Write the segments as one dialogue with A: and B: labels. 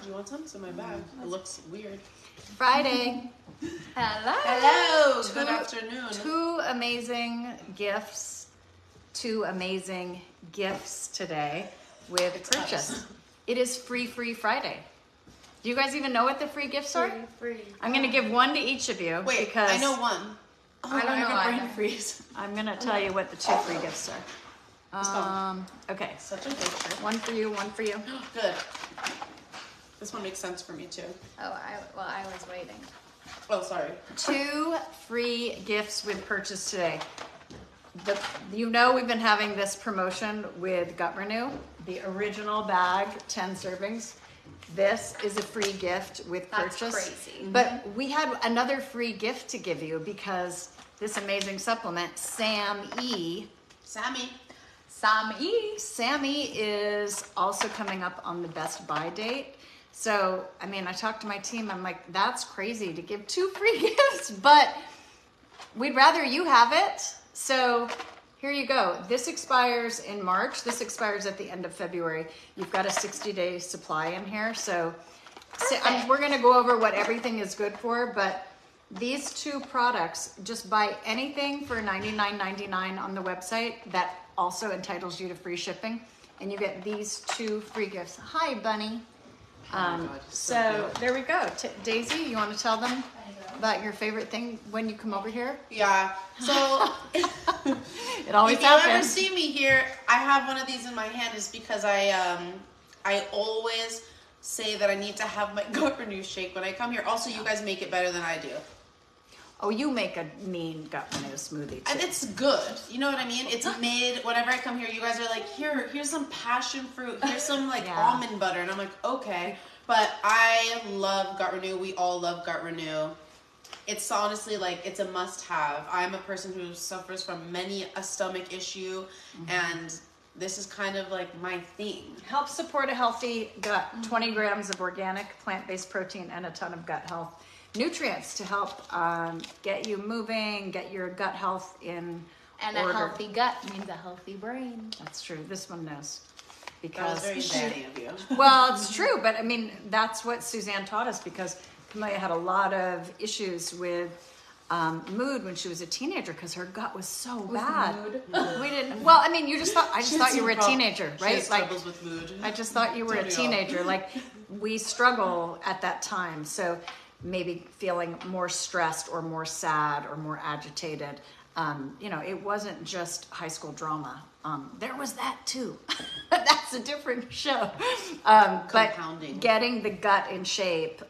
A: Do you want some? It's in my bag. It looks weird.
B: Friday.
C: Hello.
A: Hello. Good afternoon.
B: Two amazing gifts today with purchase. It is Free Friday. Do you guys even know what the free gifts are?
C: Free.
B: I'm going to give one to each of you.
A: Wait,
B: because
A: I know one.
C: I don't know
A: brain
C: either.
A: freeze.
B: I'm going to tell you what the two free gifts are. Okay.
A: Such a picture.
B: One for you, one for you.
A: Good. This one makes sense for me too.
C: Oh, I was waiting.
A: Oh, sorry.
B: Two free gifts with purchase today. You know we've been having this promotion with Gut Renew, the original bag, 10 servings. This is a free gift with purchase.
C: That's crazy.
B: But we had another free gift to give you because this amazing supplement, Sammy is also coming up on the best buy date. So, I mean, I talked to my team, I'm like, that's crazy to give two free gifts, but we'd rather you have it. So here you go. This expires in March. This expires at the end of February. You've got a 60-day supply in here. So we're going to go over what everything is good for, but these two products, just buy anything for $99.99 on the website. That also entitles you to free shipping. And you get these two free gifts. Hi, Bunny. So there we go. Daisy, you want to tell them about your favorite thing when you come over here?
A: Yeah. So
B: it always
A: if
B: happens.
A: you ever see me here, I have one of these in my hand is because I always say that I need to have my Gut Renew shake when I come here. Also, you guys make it better than I do.
B: Oh, you make a mean Gut Renew smoothie too.
A: And it's good. You know what I mean? It's mid. Whenever I come here, you guys are like, here's some passion fruit. Here's some almond butter. And I'm like, okay. But I love Gut Renew. We all love Gut Renew. It's honestly it's a must-have. I'm a person who suffers from many a stomach issue, and this is kind of like my thing.
B: Help support a healthy gut. 20 grams of organic plant-based protein and a ton of gut health nutrients to help get you moving, get your gut health in order.
C: A healthy gut means a healthy brain.
B: That's true. This one knows.
A: That was very daddy of you.
B: Well, it's true, but I mean, that's what Suzanne taught us because Camilla had a lot of issues with mood when she was a teenager because her gut was so bad. We didn't. Well, I mean, I just thought you were a teenager, right?
A: She has troubles with mood.
B: I just thought you were a teenager. Like we struggle at that time, so maybe feeling more stressed or more sad or more agitated. It wasn't just high school drama. There was that too. That's a different show. But getting the gut in shape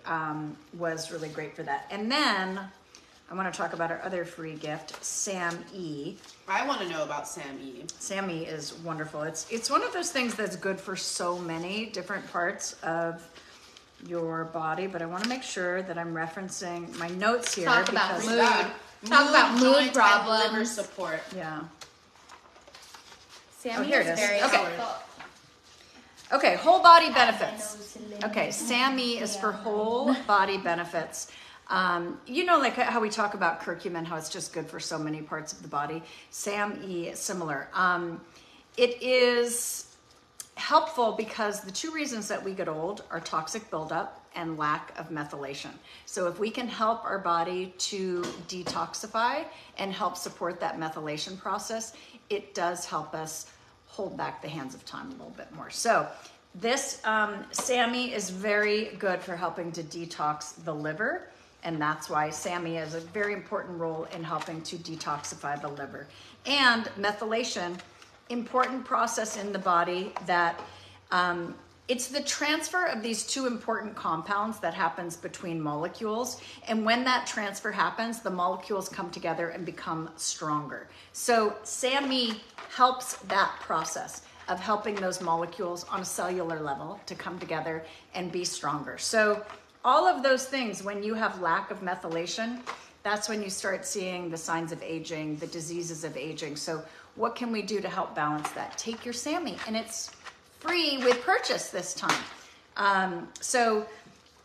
B: was really great for that. And then I want to talk about our other free gift, Sam E.
A: I want to know about Sam E.
B: Sam E is wonderful. It's one of those things that's good for so many different parts of your body, but I want to make sure that I'm referencing my notes here.
C: Talk about mood.
A: Talk about mood
C: problems.
A: Liver support.
B: Yeah.
C: Sammy
B: here it is.
C: very
B: Okay.
C: helpful.
B: Okay, whole body benefits. Okay, SAMe is for whole body benefits. Like how we talk about curcumin, how it's just good for so many parts of the body. SAMe is similar. It is helpful because the two reasons that we get old are toxic buildup and lack of methylation. So if we can help our body to detoxify and help support that methylation process, it does help us hold back the hands of time a little bit more. So this SAMe is very good for helping to detox the liver, and that's why SAMe has a very important role in helping to detoxify the liver. And methylation, important process in the body that it's the transfer of these two important compounds that happens between molecules. And when that transfer happens, the molecules come together and become stronger. So SAMe helps that process of helping those molecules on a cellular level to come together and be stronger. So all of those things, when you have lack of methylation, that's when you start seeing the signs of aging, the diseases of aging. So what can we do to help balance that? Take your SAMe, and it's free with purchase this time. So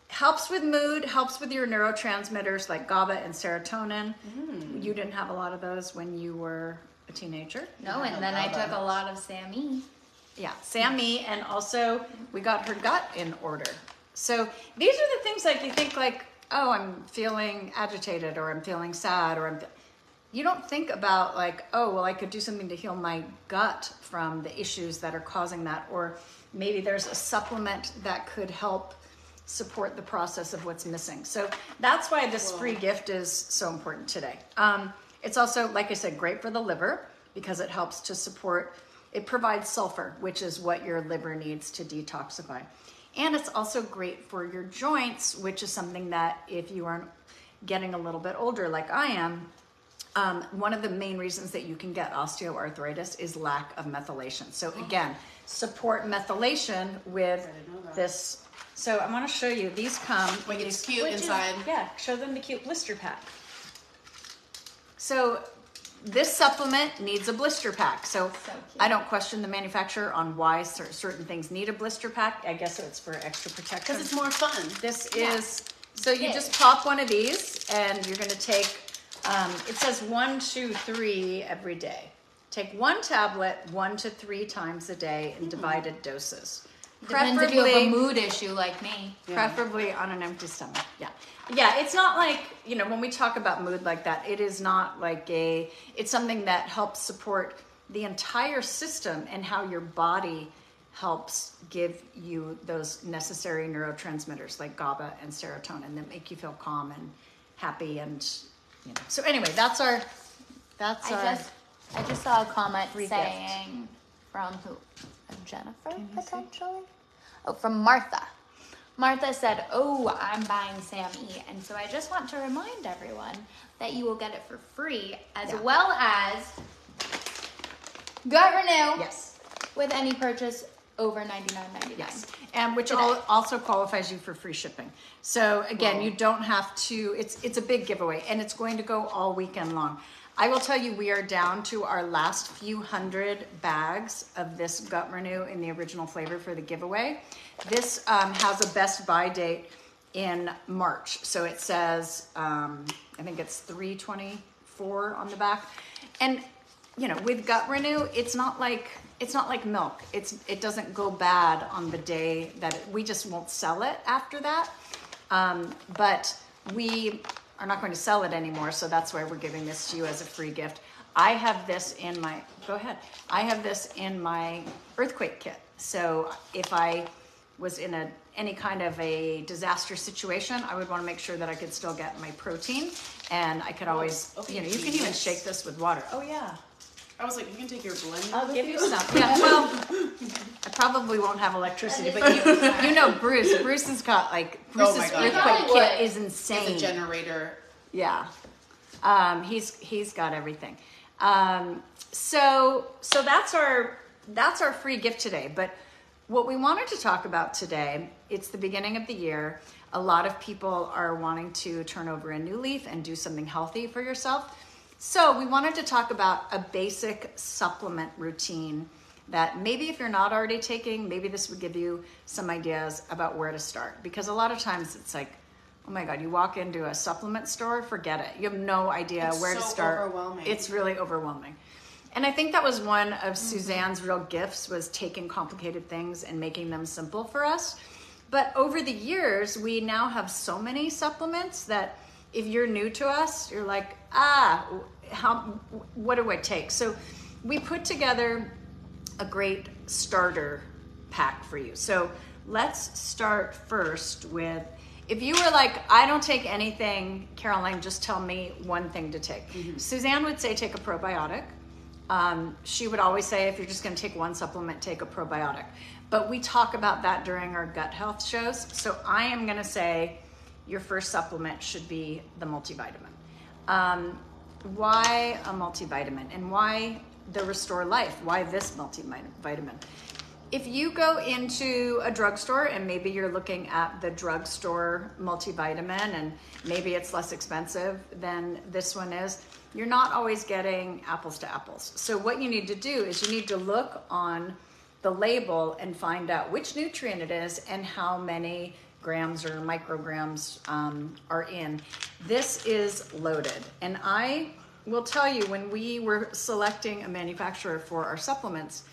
B: helps with mood, helps with your neurotransmitters like GABA and serotonin. You didn't have a lot of those when you were a teenager.
C: No, and then I took a lot of Sammy.
B: Yeah, SAMe, and also we got her gut in order. So these are the things like you think like, oh, I'm feeling agitated or I'm feeling sad or you don't think about like, oh, well, I could do something to heal my gut from the issues that are causing that. Or maybe there's a supplement that could help support the process of what's missing. So that's why this free gift is so important today. It's also, like I said, great for the liver because it helps to support, it provides sulfur, which is what your liver needs to detoxify. And it's also great for your joints, which is something that if you are getting a little bit older like I am, one of the main reasons that you can get osteoarthritis is lack of methylation. So again, support methylation with this. So I want to show you, these come.
A: Like it's cute inside.
B: Yeah, show them the cute blister pack. So this supplement needs a blister pack. So I don't question the manufacturer on why certain things need a blister pack. I guess it's for extra protection.
A: Because it's more fun.
B: This is, so you just pop one of these and you're going to take, it says 1, 2, 3 every day. Take one tablet 1 to 3 times a day in divided doses.
C: Depends if you have a mood issue like me.
B: Preferably on an empty stomach. Yeah. Yeah, it's not like, you know, when we talk about mood like that, it is not like it's something that helps support the entire system and how your body helps give you those necessary neurotransmitters like GABA and serotonin that make you feel calm and happy and, you know. So anyway, I
C: just saw a comment saying from who? Jennifer, potentially? Oh, from Martha. Martha said, oh, I'm buying Sam E. And so I just want to remind everyone that you will get it for free as well as Gut Renew.
B: Yes.
C: With any purchase over $99.99.
B: Yes. And which also qualifies you for free shipping. So again, you don't have to, it's a big giveaway and it's going to go all weekend long. I will tell you, we are down to our last few hundred bags of this Gut Renew in the original flavor for the giveaway. This has a best buy date in March. So it says, I think it's 3/24 on the back. And, you know, with Gut Renew, it's not like milk. It doesn't go bad on the day that we just won't sell it after that. But we are not going to sell it anymore, so that's why we're giving this to you as a free gift. I have this in my, I have this in my earthquake kit. So if I was in any kind of a disaster situation, I would want to make sure that I could still get my protein, and I could always, you know, you can even shake this with water. Oh yeah.
A: I was like, you can take your blend.
B: I'll give you some. Yeah, well, I probably won't have electricity, but you know Bruce. Bruce has got Bruce's earthquake kit is insane.
A: It's a generator.
B: Yeah, he's got everything. So that's our free gift today. But what we wanted to talk about today, it's the beginning of the year. A lot of people are wanting to turn over a new leaf and do something healthy for yourself. So we wanted to talk about a basic supplement routine that maybe if you're not already taking, maybe this would give you some ideas about where to start. Because a lot of times it's like, oh my God, you walk into a supplement store, forget it. You have no idea where to start.
A: Overwhelming.
B: It's really overwhelming. And I think that was one of Suzanne's real gifts, was taking complicated things and making them simple for us. But over the years, we now have so many supplements that if you're new to us, you're like, what do I take? So we put together a great starter pack for you. So let's start first with, if you were like, I don't take anything, Caroline, just tell me one thing to take. Suzanne would say take a probiotic. She would always say if you're just going to take one supplement, take a probiotic. But we talk about that during our gut health shows. So I am going to say your first supplement should be the multivitamin. Why a multivitamin and why the Restore Life? Why this multivitamin? If you go into a drugstore and maybe you're looking at the drugstore multivitamin and maybe it's less expensive than this one is, you're not always getting apples to apples. So what you need to do is you need to look on the label and find out which nutrient it is and how many grams or micrograms are in. This is loaded. And I will tell you, when we were selecting a manufacturer for our supplements,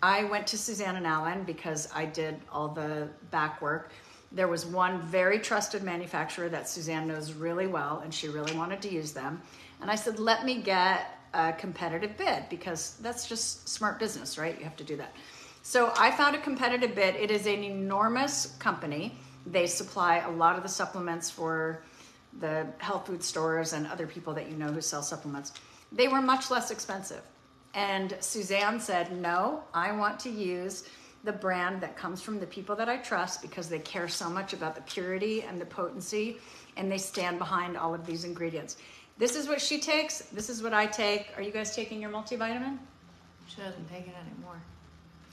B: I went to Suzanne and Alan because I did all the back work. There was one very trusted manufacturer that Suzanne knows really well, and she really wanted to use them. And I said, let me get a competitive bid, because that's just smart business, right? You have to do that. So I found a competitive bid. It is an enormous company. They supply a lot of the supplements for the health food stores and other people that you know who sell supplements. They were much less expensive. And Suzanne said, no, I want to use the brand that comes from the people that I trust, because they care so much about the purity and the potency, and they stand behind all of these ingredients. This is what she takes. This is what I take. Are you guys taking your multivitamin?
C: She doesn't take it anymore.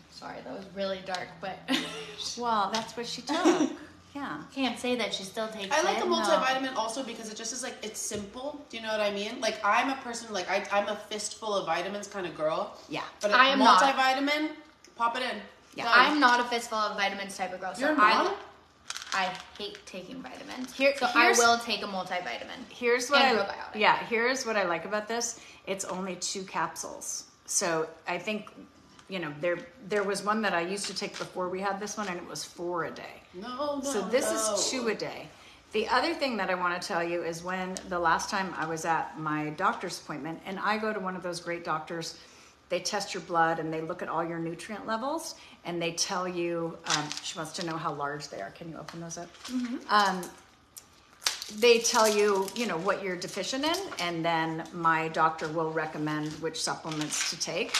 C: Sorry, that was really dark, but
B: Well, that's what she took. Yeah.
C: can't say that she still takes it.
A: I like a multivitamin also because it just is like, it's simple. Do you know what I mean? Like, I'm a person, like, I'm a fistful of vitamins kind of girl.
B: Yeah.
A: But
C: I
A: a
C: am not.
A: multivitamin, pop it in.
B: Yeah.
A: Done.
C: I'm not a fistful of vitamins type of girl. So
A: You're not?
C: I hate taking vitamins. I
B: Here's-
C: will take a multivitamin.
B: Here's what
C: And
B: I
C: probiotic.
B: here's what I like about this. It's only 2 capsules. So I think, you know, there was one that I used to take before we had this one, and it was 4 a day.
A: No.
B: So this is 2 a day. The other thing that I want to tell you is, when the last time I was at my doctor's appointment, and I go to one of those great doctors, they test your blood and they look at all your nutrient levels, and they tell you, she wants to know how large they are. Can you open those up? Mm-hmm. They tell you, you know, what you're deficient in, and then my doctor will recommend which supplements to take.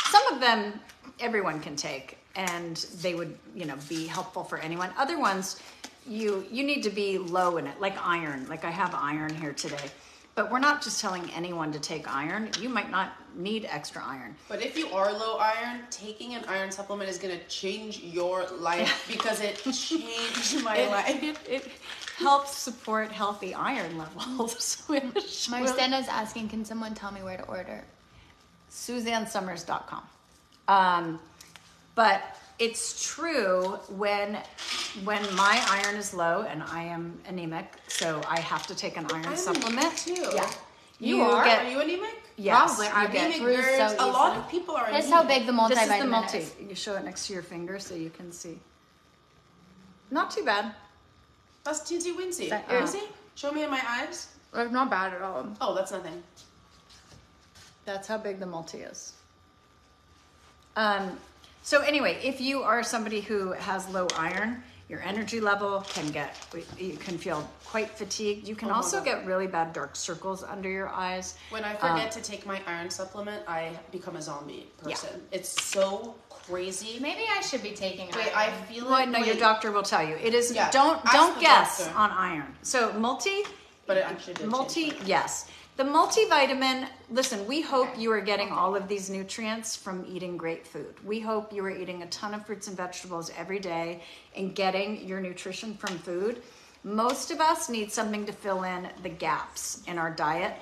B: Some of them everyone can take, and they would, you know, be helpful for anyone. Other ones, you need to be low in it, like iron. Like, I have iron here today. But we're not just telling anyone to take iron. You might not need extra iron.
A: But if you are low iron, taking an iron supplement is going to change your life, because it changed my life.
B: It helps support healthy iron levels.
C: Marstena's asking, can someone tell me where to order?
B: SuzanneSummers.com. But it's true, when my iron is low, and I am anemic, so I have to take an iron supplement.
A: Too.
B: Yeah.
A: You are? Are you anemic?
B: Yes.
C: Probably.
B: you
C: I'm
B: get-
C: anemic. Bruise so
A: A lot
C: easily.
A: of people are
C: This
A: anemic.
C: is how big the multivitamin
B: This is the multi.
C: is.
B: You show it next to your finger so you can see. Not too bad.
A: That's teensy weensy.
C: That-
A: Let me see. Show me in my eyes.
C: It's not bad at all.
A: Oh, that's nothing.
B: That's how big the multi is. So anyway, if you are somebody who has low iron, your energy level you can feel quite fatigued. You can also get really bad dark circles under your eyes.
A: When I forget to take my iron supplement, I become a zombie person. It's so crazy.
C: Maybe I should be taking
A: Wait,
C: iron.
A: I feel
B: Well,
A: like
B: no, your doctor will tell you. It is
A: Yeah,
B: don't
A: ask the
B: guess
A: doctor.
B: on iron. So
A: But it actually did change my life.
B: yes. The multivitamin, listen, we hope you are getting all of these nutrients from eating great food. We hope you are eating a ton of fruits and vegetables every day and getting your nutrition from food. Most of us need something to fill in the gaps in our diet,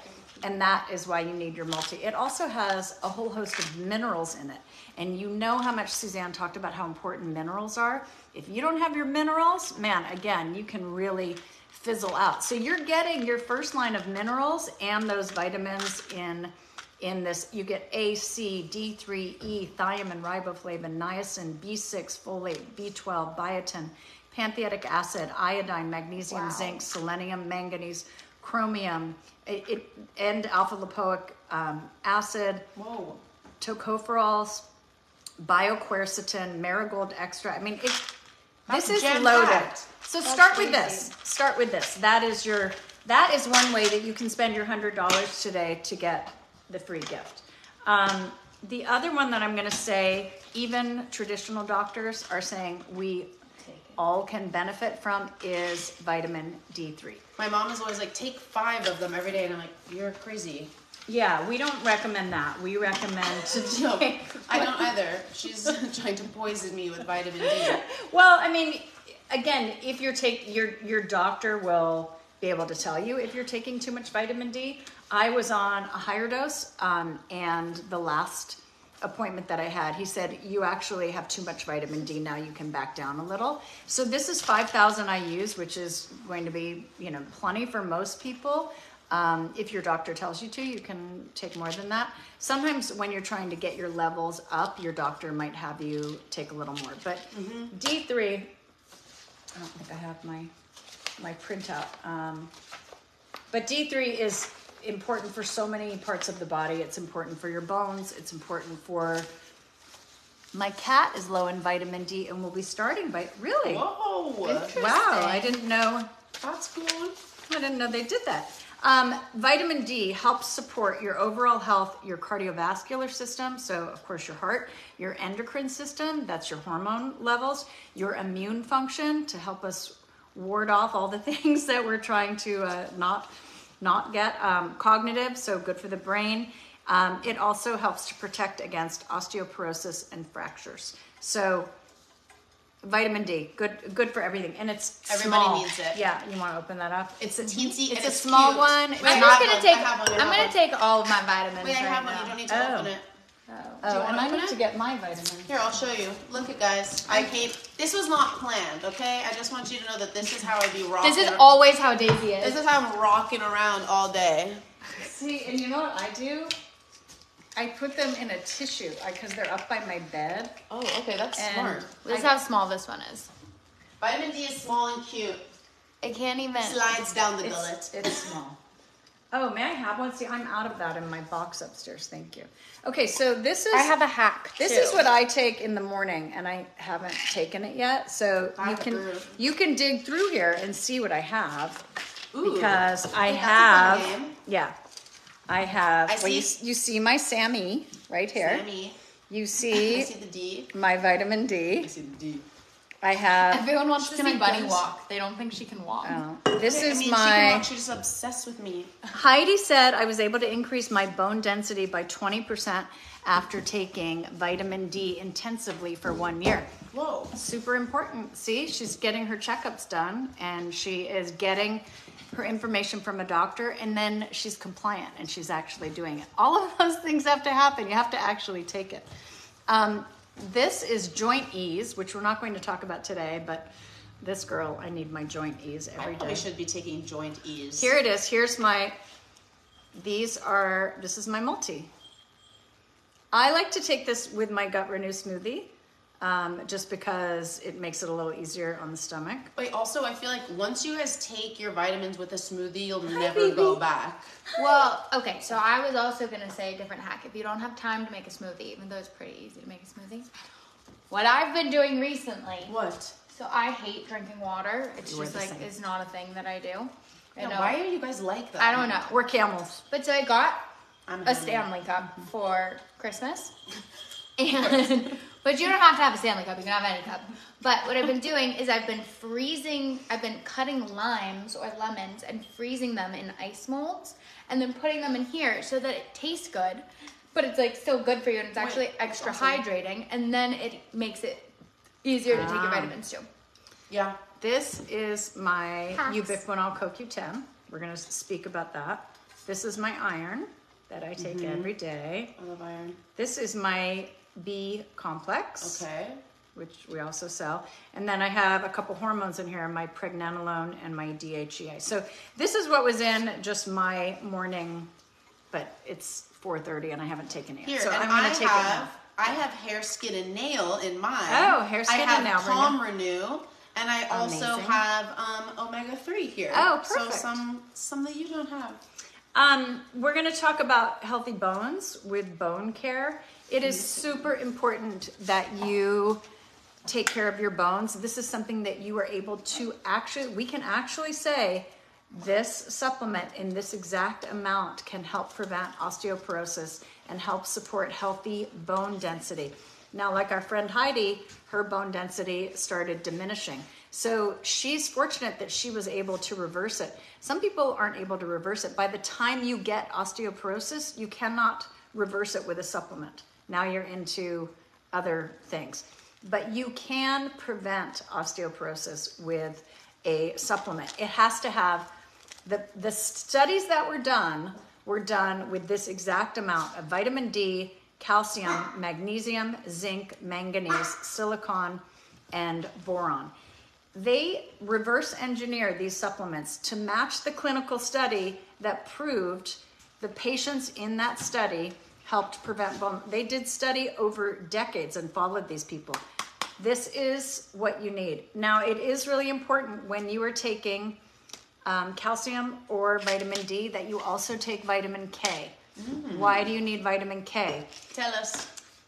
B: and that is why you need your multi. It also has a whole host of minerals in it. And you know how much Suzanne talked about how important minerals are. If you don't have your minerals, man, again, you can really fizzle out. So you're getting your first line of minerals and those vitamins in this. You get A, C, D3, E, thiamine, riboflavin, niacin, B6, folate, B12, biotin, panthetic acid, iodine, magnesium, zinc, selenium, manganese, chromium, and alpha lipoic acid,
A: Whoa.
B: tocopherols, bioquercetin, marigold extract. I mean, this is
A: jam-packed.
B: loaded. So start with
C: crazy.
B: this. Start with this. That is one way that you can spend your $100 today to get the free gift. The other one that I'm going to say, even traditional doctors are saying we all can benefit from, is vitamin D3.
A: My mom is always like, take 5 of them every day. And I'm like, you're crazy.
B: Yeah, we don't recommend that. We recommend to
A: No,
B: take.
A: I don't either. She's trying to poison me with vitamin D.
B: Well, I mean, again, if you're your doctor will be able to tell you if you're taking too much vitamin D. I was on a higher dose, and the last appointment that I had, he said, you actually have too much vitamin D. Now you can back down a little. So this is 5,000 IUs, which is going to be, plenty for most people. If your doctor tells you to, you can take more than that. Sometimes when you're trying to get your levels up, your doctor might have you take a little more. But D3 I don't think I have my printout. But D3 is important for so many parts of the body. It's important for your bones. It's important for... My cat is low in vitamin D, and we'll be starting by... Really?
A: Whoa.
B: Wow, I didn't know.
A: That's cool.
B: I didn't know they did that. Vitamin D helps support your overall health, your cardiovascular system, so of course your heart, your endocrine system, that's your hormone levels, your immune function to help us ward off all the things that we're trying to not get, cognitive, so good for the brain. It also helps to protect against osteoporosis and fractures. So vitamin D, good for everything, and it's
A: everybody
B: small.
A: Needs it.
B: Yeah, you want to open that up?
A: It's a teensy.
B: It's a small
A: cute.
B: one.
A: Wait,
C: I'm gonna take all of my vitamins.
A: Wait, I have one.
C: now.
A: You don't need to open it.
B: Oh, and I
A: open
B: need
A: it?
B: to get my vitamins.
A: Here, I'll show you. Look at guys. I came. This was not planned, okay? I just want you to know that this is how I be rocking.
C: This is always how Daisy is.
A: This is how I'm rocking around all day.
B: See, and you know what I do? I put them in a tissue because they're up by my bed.
A: Oh, okay, that's
B: And
A: smart.
C: This is how small this one is.
A: Vitamin D is small and cute.
C: It can't even.
A: Slides down the gullet.
B: It's small. Oh, may I have one? See, I'm out of that in my box upstairs. Thank you. Okay, so this is...
C: I have a hack,
B: This
C: too.
B: is what I take in the morning, and I haven't taken it yet. So you can dig through here and see what I have.
A: Ooh,
B: because I
A: that's a
B: have...
A: fun game.
B: Yeah. I have...
A: I
B: well, you
A: see-
B: see my Sammy right here.
A: Sammy.
B: You
A: I
B: see
A: see the D.
B: my vitamin D.
A: I see the D.
B: I have...
C: Everyone wants to
B: Can
C: see
B: I
C: Bunny
B: guess?
C: walk. They don't think she can walk.
B: Oh, this is
A: She can
B: my...
A: walk, she's just obsessed with me.
B: Heidi said I was able to increase my bone density by 20% after taking vitamin D intensively for 1 year.
A: Whoa.
B: Super important. See, she's getting her checkups done, and she is getting her information from a doctor, and then she's compliant and she's actually doing it. All of those things have to happen. You have to actually take it. This is joint ease, which we're not going to talk about today, but this girl, I need my joint ease every
A: I probably
B: day.
A: should be taking joint ease.
B: Here it is. Here's my, this is my multi. I like to take this with my Gut Renew smoothie, just because it makes it a little easier on the stomach.
A: Wait, also, I feel like once you guys take your vitamins with a smoothie, you'll never go back.
C: Well, okay, so I was also going to say a different hack. If you don't have time to make a smoothie, even though it's pretty easy to make a smoothie, what I've been doing recently.
A: What?
C: So I hate drinking water. It's
B: We're
C: just
B: the
C: like,
B: same.
C: it's not a thing that I do.
A: Yeah, why are you guys like that?
C: I don't know.
B: We're camels.
C: But so I got
A: I'm
C: a
A: having-
C: Stanley Cup for Christmas. And but you don't have to have a Stanley Cup, you can have any cup. But what I've been doing is I've been cutting limes or lemons and freezing them in ice molds and then putting them in here so that it tastes good, but it's like still good for you and it's actually extra hydrating, and then it makes it easier to take your vitamins too.
A: Yeah.
B: This is my
C: Hacks.
B: ubiquinol CoQ10. We're going to speak about that. This is my iron that I take every day.
A: I love iron.
B: This is my B complex.
A: Okay.
B: Which we also sell. And then I have a couple hormones in here, my pregnenolone and my DHEA. So this is what was in just my morning, but it's 4:30 and I haven't taken it yet.
A: Here,
B: so
A: and
B: I'm going to take it now.
A: I have hair, skin, and nail in mine.
B: Oh, hair, skin, and nail.
A: I have Palm Renew, and I also
B: Amazing.
A: have omega-3 here.
B: Oh,
A: So
B: perfect.
A: some that you don't have.
B: We're going to talk about healthy bones with bone care. It is super important that you take care of your bones. This is something that you are able to we can actually say this supplement in this exact amount can help prevent osteoporosis and help support healthy bone density. Now, like our friend Heidi, her bone density started diminishing. So she's fortunate that she was able to reverse it. Some people aren't able to reverse it. By the time you get osteoporosis, you cannot reverse it with a supplement. Now you're into other things. But you can prevent osteoporosis with a supplement. It has to have, the studies that were done with this exact amount of vitamin D, calcium, magnesium, zinc, manganese, silicon, and boron. They reverse engineer these supplements to match the clinical study that proved the patients in that study helped prevent bone. They did study over decades and followed these people. this is what you need. Now, it is really important when you are taking calcium or vitamin D that you also take vitamin K. Why do you need vitamin K?
A: Tell us.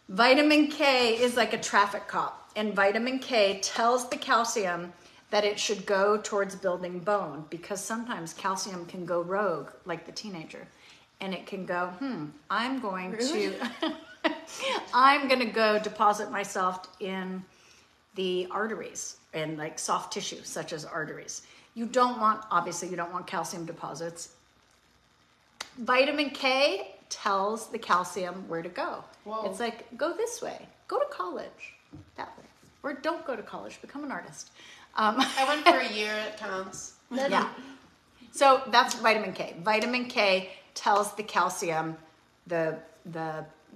B: Vitamin K is like a traffic cop, and vitamin K tells the calcium that it should go towards building bone, because sometimes calcium can go rogue, like the teenager, and it can go, I'm going to go deposit myself in the arteries and like soft tissue, such as arteries. Obviously you don't want calcium deposits. Vitamin K tells the calcium where to go. Whoa. It's like, go this way, go to college, that way. Or don't go to college, become an artist.
A: I went for a year, it counts.
B: Yeah. So that's vitamin K. Vitamin K tells the calcium the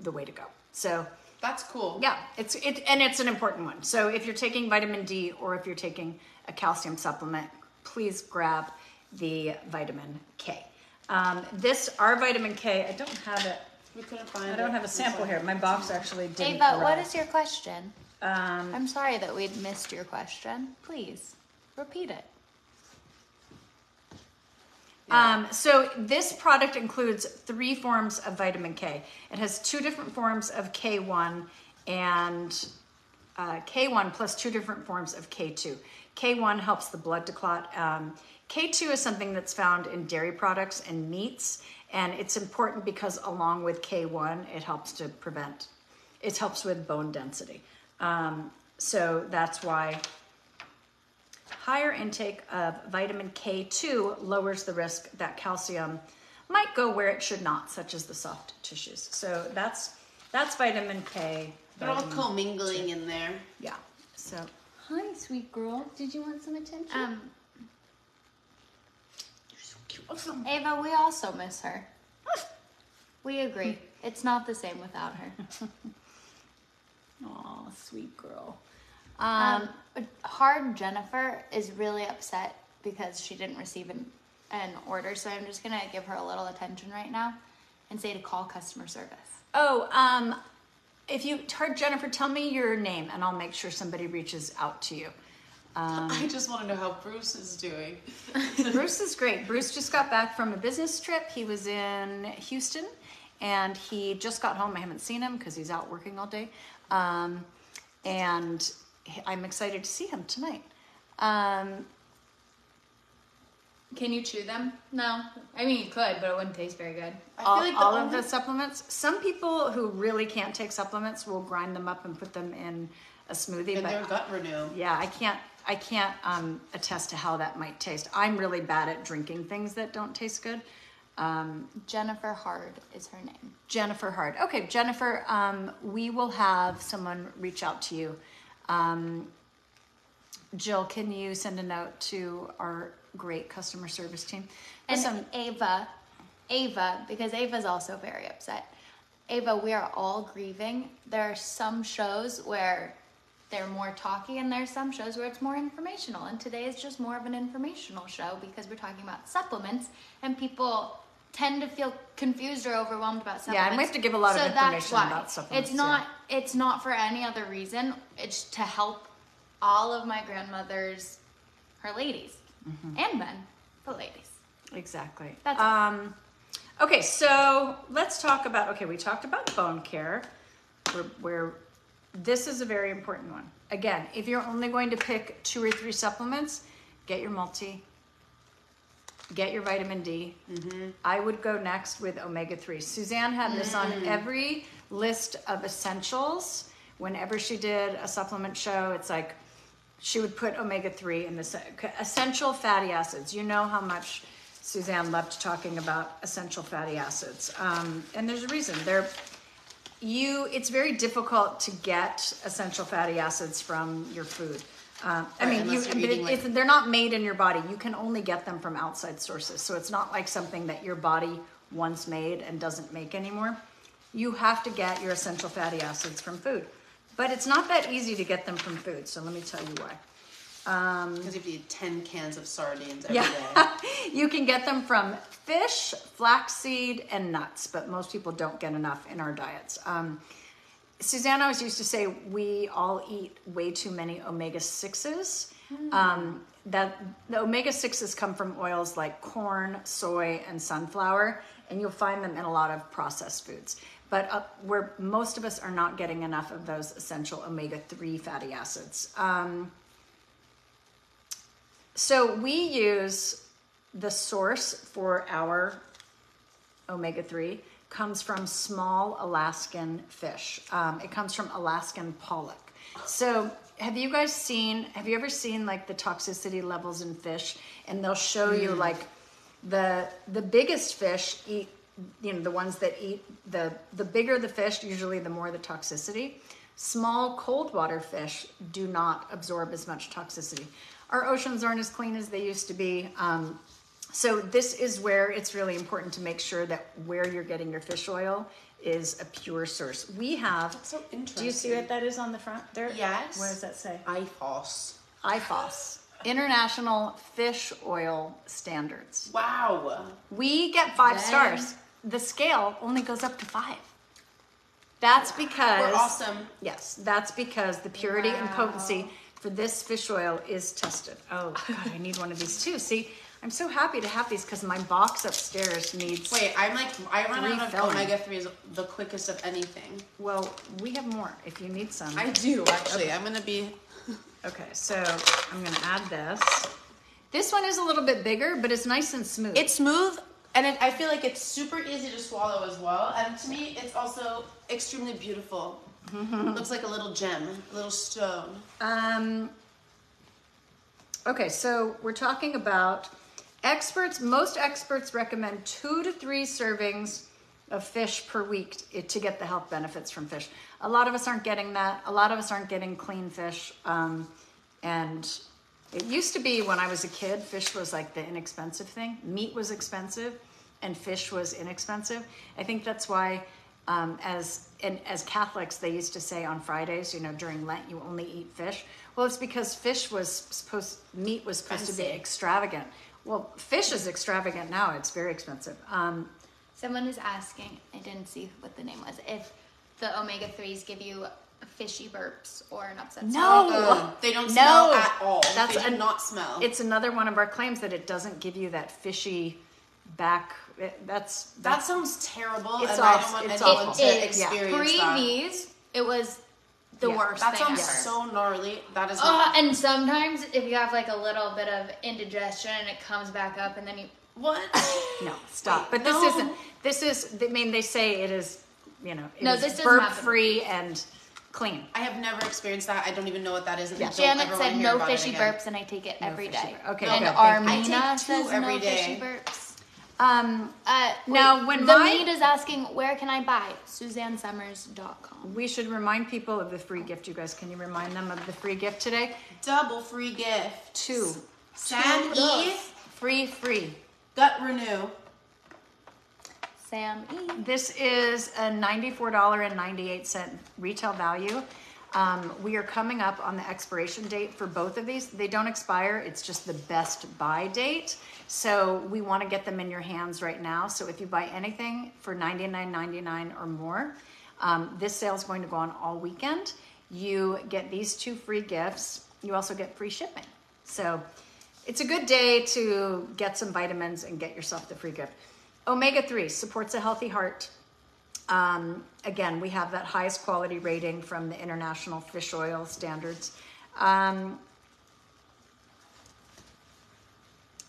B: way to go. So
A: that's cool.
B: Yeah, it's an important one. So if you're taking vitamin D or if you're taking a calcium supplement, please grab the vitamin K. Our vitamin K, I don't have it.
A: We couldn't find it.
B: I don't have a sample here. My box actually didn't.
C: Ava, what is your question? I'm sorry that we'd missed your question. Please repeat it.
B: Yeah. So this product includes 3 forms of vitamin K. It has 2 different forms of K1 and K1 plus 2 different forms of K2. K1 helps the blood to clot. K2 is something that's found in dairy products and meats, and it's important because along with K1, it helps with bone density. So that's why higher intake of vitamin K2 lowers the risk that calcium might go where it should not, such as the soft tissues. So that's vitamin K.
A: They're all commingling in there.
B: Yeah. So
D: hi, sweet girl. Did you want some attention?
B: you're so cute. Awesome.
C: Ava, we also miss her. We agree. It's not the same without her.
B: Aw, sweet girl.
C: Hard Jennifer is really upset because she didn't receive an order, so I'm just gonna give her a little attention right now and say to call customer service.
B: If you Hard Jennifer, tell me your name and I'll make sure somebody reaches out to you.
A: I just want to know how Bruce is doing.
B: Bruce is great. Bruce just got back from a business trip. He was in Houston and he just got home. I haven't seen him because he's out working all day. And I'm excited to see him tonight.
D: Can you chew them? No. I mean, you could, but it wouldn't taste very good.
B: All of the supplements. Some people who really can't take supplements will grind them up and put them in a smoothie.
A: And their gut renew.
B: Yeah, I can't attest to how that might taste. I'm really bad at drinking things that don't taste good.
C: Jennifer Hard is her name.
B: Jennifer Hard. Okay, Jennifer, we will have someone reach out to you. Jill, can you send a note to our great customer service team?
C: And Ava, because Ava's also very upset. Ava, we are all grieving. There are some shows where they're more talky and there's some shows where it's more informational. And today is just more of an informational show because we're talking about supplements and people tend to feel confused or overwhelmed about supplements.
B: Yeah, and we have to give a lot of information about supplements.
C: It's not for any other reason. It's to help all of my grandmothers, her ladies, and men, but ladies.
B: Exactly.
C: That's it.
B: Okay, so let's talk about, we talked about bone care, where this is a very important one. Again, if you're only going to pick 2 or 3 supplements, get your multi, get your vitamin D. I would go next with omega-3. Suzanne had this on every list of essentials. Whenever she did a supplement show, it's like she would put omega-3 in the essential fatty acids. You know how much Suzanne loved talking about essential fatty acids. And there's a reason. It's very difficult to get essential fatty acids from your food. They're not made in your body. You can only get them from outside sources. So it's not like something that your body once made and doesn't make anymore. You have to get your essential fatty acids from food. But it's not that easy to get them from food. So let me tell you why.
A: Because if you eat 10 cans of sardines every day.
B: You can get them from fish, flaxseed, and nuts. But most people don't get enough in our diets. Suzanne always used to say we all eat way too many omega-6s. That the omega-6s come from oils like corn, soy, and sunflower, and you'll find them in a lot of processed foods. But where most of us are not getting enough of those essential omega-3 fatty acids. So we use the source for our omega-3 comes from small Alaskan fish. It comes from Alaskan pollock. So have you ever seen like the toxicity levels in fish? And they'll show you like the biggest fish eat, the ones that eat, the bigger the fish, usually the more the toxicity. Small cold water fish do not absorb as much toxicity. Our oceans aren't as clean as they used to be. So this is where it's really important to make sure that where you're getting your fish oil is a pure source. We have.
A: That's so interesting.
B: Do you see what that is on the front there?
A: Yes.
B: What does that say?
A: IFOS.
B: IFOS. International Fish Oil Standards.
A: Wow.
B: We get 5 stars. The scale only goes up to 5. That's because.
A: We're awesome.
B: Yes, that's because the purity and potency for this fish oil is tested. Oh God, I need one of these too. See, I'm so happy to have these because my box upstairs needs.
A: Wait, I run out of
B: refilling.
A: omega-3s the quickest of anything.
B: Well, we have more if you need some.
A: I do, actually. I'm going to be...
B: Okay, so I'm going to add this. This one is a little bit bigger, but it's nice and smooth.
A: It's smooth, and I feel like it's super easy to swallow as well. And to me, it's also extremely beautiful. Looks like a little gem, a little stone.
B: Okay, so we're talking about most experts recommend 2 to 3 servings of fish per week to get the health benefits from fish. A lot of us aren't getting that. A lot of us aren't getting clean fish. And it used to be when I was a kid, fish was like the inexpensive thing. Meat was expensive and fish was inexpensive. I think that's why as Catholics, they used to say on Fridays, during Lent, you only eat fish. Well, it's because meat was supposed to be extravagant. Well, fish is extravagant now. It's very expensive.
C: Someone is asking, I didn't see what the name was, if the omega-3s give you fishy burps or an upset stomach.
B: No!
A: They don't smell at all. They do not smell.
B: It's another one of our claims that it doesn't give you that fishy back. That
A: sounds terrible,
B: it's
A: and
B: awful.
A: I don't want
B: It's
A: anyone
B: awful.
A: to experience
C: Pre
A: that.
C: these, it was the worst
A: That
C: thing
A: sounds
C: ever.
A: so gnarly. That is not...
C: And sometimes if you have like a little bit of indigestion and it comes back up and then you...
A: What?
B: No, stop. But this is, I mean, they say it is,
C: this
B: is
C: doesn't
B: burp
C: happen.
B: free and clean.
A: I have never experienced that. I don't even know what that is. And I don't
C: Janet
A: ever
C: said
A: wanna hear
C: no
A: about it
C: fishy
A: again.
C: burps and I take it
B: No
C: every
B: fishy
C: day.
B: burp. Okay,
C: And
B: good.
C: Armina
A: I take 2
C: says
A: every
C: no
A: day.
C: fishy burps.
B: Now, when
C: the meat is asking, where can I buy? SuzanneSummers.com.
B: we should remind people of the free gift, you guys. Can you remind them of the free gift today?
A: Double free gift.
B: 2.
A: Sam E.
B: Free.
A: Gut Renew.
C: Sam E.
B: This is a $94.98 retail value. We are coming up on the expiration date for both of these. They don't expire. It's just the best buy date. So we want to get them in your hands right now. So if you buy anything for $99.99 or more, this sale is going to go on all weekend. You get these 2 free gifts. You also get free shipping. So it's a good day to get some vitamins and get yourself the free gift. Omega-3 supports a healthy heart. Again, we have that highest quality rating from the International Fish Oil Standards.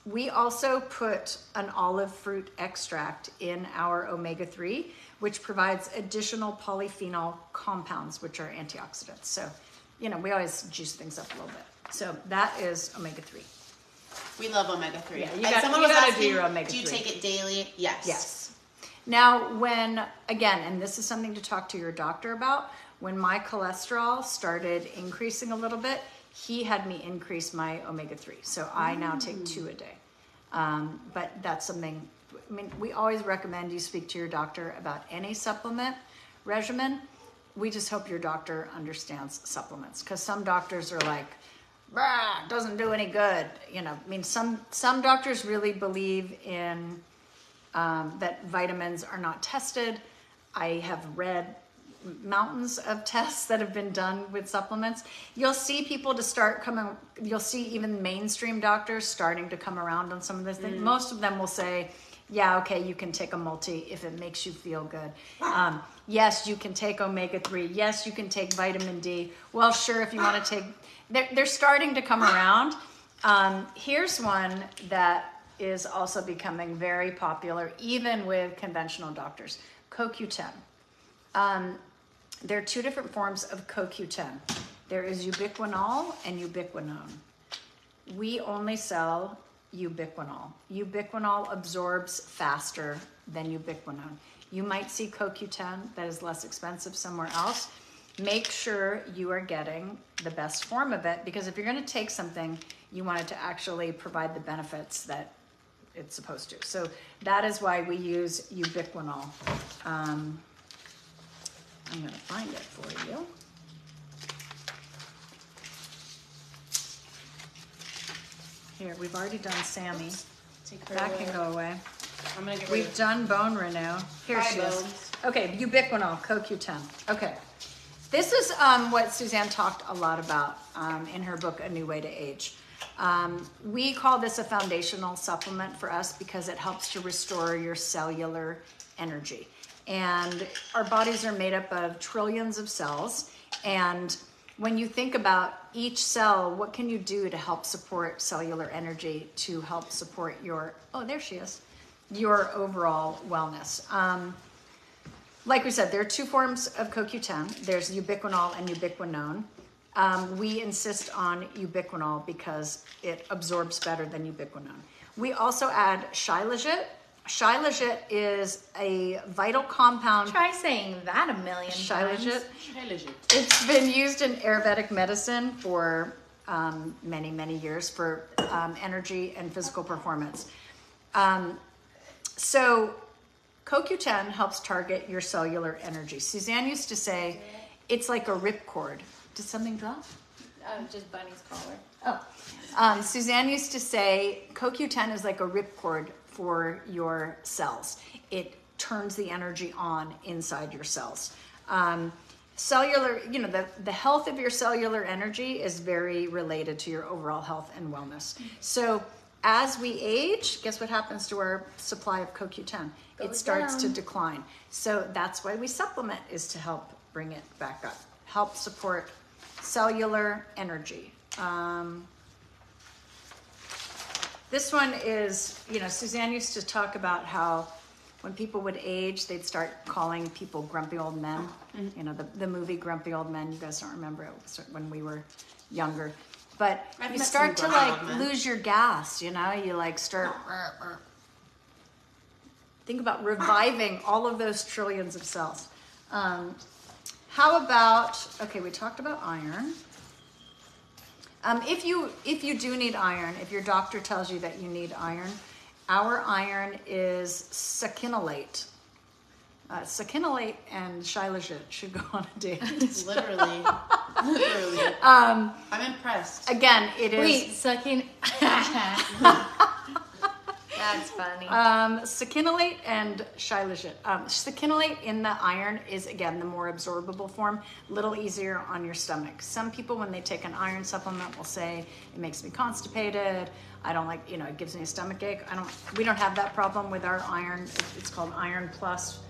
B: We also put an olive fruit extract in our omega-3, which provides additional polyphenol compounds, which are antioxidants. So, we always juice things up a little bit. So that is omega-3.
A: We love omega-3.
B: Yeah,
A: And someone was
B: gotta
A: asking,
B: do your omega-3.
A: do you take it daily? Yes.
B: Yes. Now, and this is something to talk to your doctor about, when my cholesterol started increasing a little bit, he had me increase my omega-3. So I now take 2 a day. But that's something, we always recommend you speak to your doctor about any supplement regimen. We just hope your doctor understands supplements, because some doctors are like, it doesn't do any good. Some doctors really believe in that vitamins are not tested. I have read mountains of tests that have been done with supplements. You'll see people you'll see even mainstream doctors starting to come around on some of this things. Most of them will say, yeah, okay, you can take a multi if it makes you feel good. Yes, you can take omega-3. Yes, you can take vitamin D. Well, sure, if you want to take, they're starting to come around. Here's one that is also becoming very popular, even with conventional doctors, CoQ10. There are two different forms of CoQ10. There is ubiquinol and ubiquinone. We only sell ubiquinol. Ubiquinol absorbs faster than ubiquinone. You might see CoQ10 that is less expensive somewhere else. Make sure you are getting the best form of it, because if you're going to take something, you want it to actually provide the benefits that it's supposed to. So that is why we use ubiquinol. I'm going to find it for you. Here, we've already done Sammy. That can go away.
A: I'm gonna get
B: We've done bone renew. Here she is. Okay, ubiquinol, CoQ10. Okay. This is what Suzanne talked a lot about in her book, A New Way to Age. We call this a foundational supplement for us because it helps to restore your cellular energy. And our bodies are made up of trillions of cells. And when you think about each cell, what can you do to help support cellular energy, to help support your, oh, there she is, your overall wellness? Like we said, there are two forms of CoQ10. There's ubiquinol and ubiquinone. We insist on ubiquinol because it absorbs better than ubiquinone. We also add shilajit. Shilajit is a vital compound.
C: Try saying that a million times.
A: Shilajit.
B: It's been used in Ayurvedic medicine for many, many years for energy and physical performance. So CoQ10 helps target your cellular energy. Suzanne used to say, it's like a ripcord. Did something drop?
C: Just Bunny's collar.
B: Oh. Suzanne used to say, CoQ10 is like a ripcord for your cells. It turns the energy on inside your cells. Cellular, the health of your cellular energy is very related to your overall health and wellness. So as we age, guess what happens to our supply of CoQ10? It starts to decline. So that's why we supplement, is to help bring it back up, help support cellular energy. This one is, Suzanne used to talk about how when people would age, they'd start calling people grumpy old men. The movie Grumpy Old Men. You guys don't remember it, when we were younger. But you start to lose your gas, you start. Think about reviving all of those trillions of cells. How about, okay, we talked about iron. If you do need iron, if your doctor tells you that you need iron, our iron is sacchinolate. Sacchinolate and shilajit should go on a date.
A: Literally. I'm impressed.
B: Again, it is.
C: Wait, sucking. That's funny.
B: Sacchinolate and shilajit. Sacchinolate in the iron is, again, the more absorbable form, a little easier on your stomach. Some people, when they take an iron supplement, will say, it makes me constipated. I don't like, it gives me a stomach ache. We don't have that problem with our iron. It's called Iron Plus.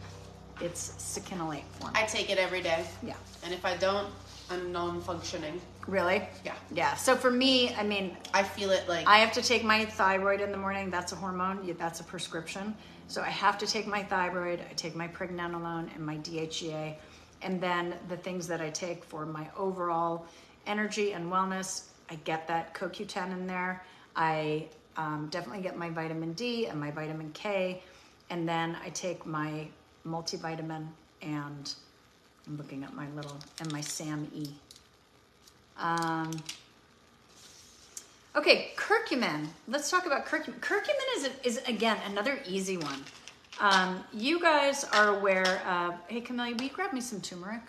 B: It's sacchinolate form.
A: I take it every day.
B: Yeah.
A: And if I don't, I'm non-functioning.
B: Really?
A: Yeah.
B: Yeah. So for me,
A: I feel it like...
B: I have to take my thyroid in the morning. That's a hormone. That's a prescription. So I have to take my thyroid. I take my pregnenolone and my DHEA. And then the things that I take for my overall energy and wellness, I get that CoQ10 in there. I definitely get my vitamin D and my vitamin K. And then I take my multivitamin, and I'm looking at my my SAM E. Okay, curcumin. Let's talk about curcumin. Curcumin is again another easy one. You guys are aware of. Hey, Camille, will you grab me some turmeric?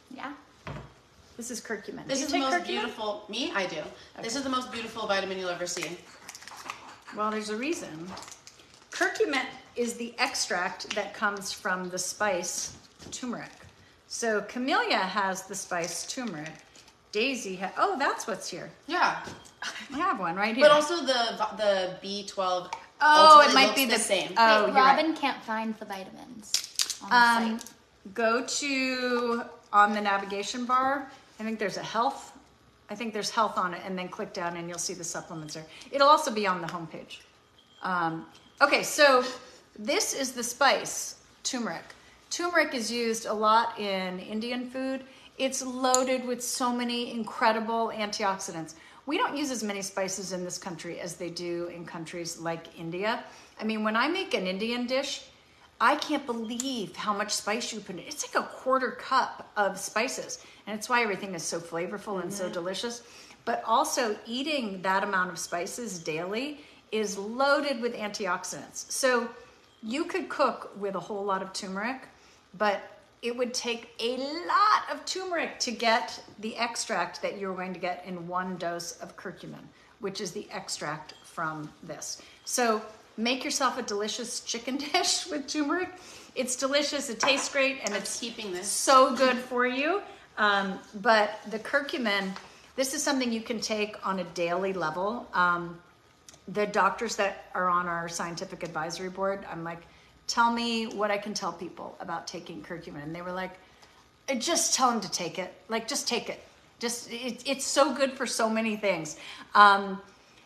C: Yeah.
B: This is curcumin.
A: This is the most beautiful. Me, I do. Okay. This is the most beautiful vitamin you'll ever see.
B: Well, there's a reason. Curcumin is the extract that comes from the spice turmeric. So Camellia has the spice turmeric. Daisy oh, that's what's here.
A: Yeah.
B: I have one right here.
A: But also the B12.
B: Oh, it might
A: looks
B: be
A: the same.
B: Oh,
C: Wait,
B: you're
C: Robin
B: right.
C: can't find the vitamins on the site.
B: Go to, on the navigation bar, I think there's a health. I think there's health on it, and then click down and you'll see the supplements there. It'll also be on the homepage. Okay, so this is the spice, turmeric. Turmeric is used a lot in Indian food. It's loaded with so many incredible antioxidants. We don't use as many spices in this country as they do in countries like India. I mean, when I make an Indian dish, I can't believe how much spice you put in it. It's like a quarter cup of spices. And it's why everything is so flavorful and so delicious. But also eating that amount of spices daily is loaded with antioxidants. So you could cook with a whole lot of turmeric, but it would take a lot of turmeric to get the extract that you're going to get in 1 dose of curcumin, which is the extract from this. So make yourself a delicious chicken dish with turmeric. It's delicious, it tastes great, and it's
A: keeping this
B: so good for you. But the curcumin, this is something you can take on a daily level. The doctors that are on our scientific advisory board, I'm like, tell me what I can tell people about taking curcumin. And they were like, just tell them to take it. Like, just take it. It's so good for so many things.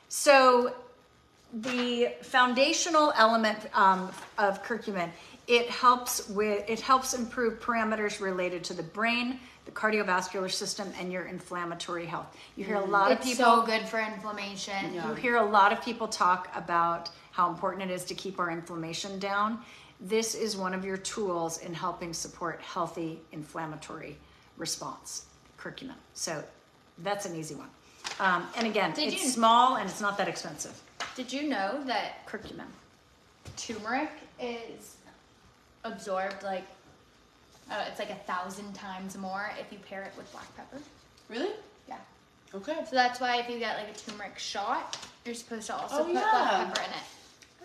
B: So the foundational element of curcumin, it helps improve parameters related to the brain, the cardiovascular system, and your inflammatory health. You hear a lot of people.
C: It's so good for inflammation.
B: You hear a lot of people talk about how important it is to keep our inflammation down. This is one of your tools in helping support healthy inflammatory response, curcumin. So that's an easy one. And again, it's small and it's not that expensive.
C: Did you know that
B: Curcumin.
C: turmeric is absorbed like, it's like 1,000 times more if you pair it with black pepper?
A: Really?
C: Yeah.
A: Okay.
C: So that's why if you get like a turmeric shot, you're supposed to also put
A: yeah.
C: black pepper in it.